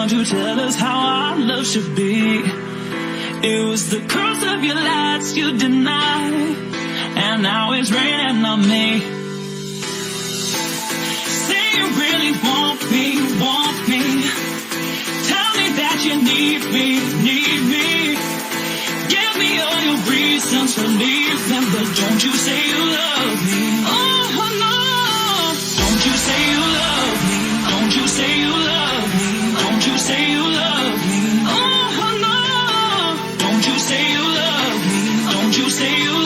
around to tell us how our love should be. It was the curse of your lights you denied, and now it's raining on me. Say you really want me, want me. Tell me that you need me, need me. Give me all your reasons for leaving, but don't you say you love me. Oh no, don't you say you love me. Don't you say you love me. Don't you say you love me. Oh no, don't you say you love me. Don't you say you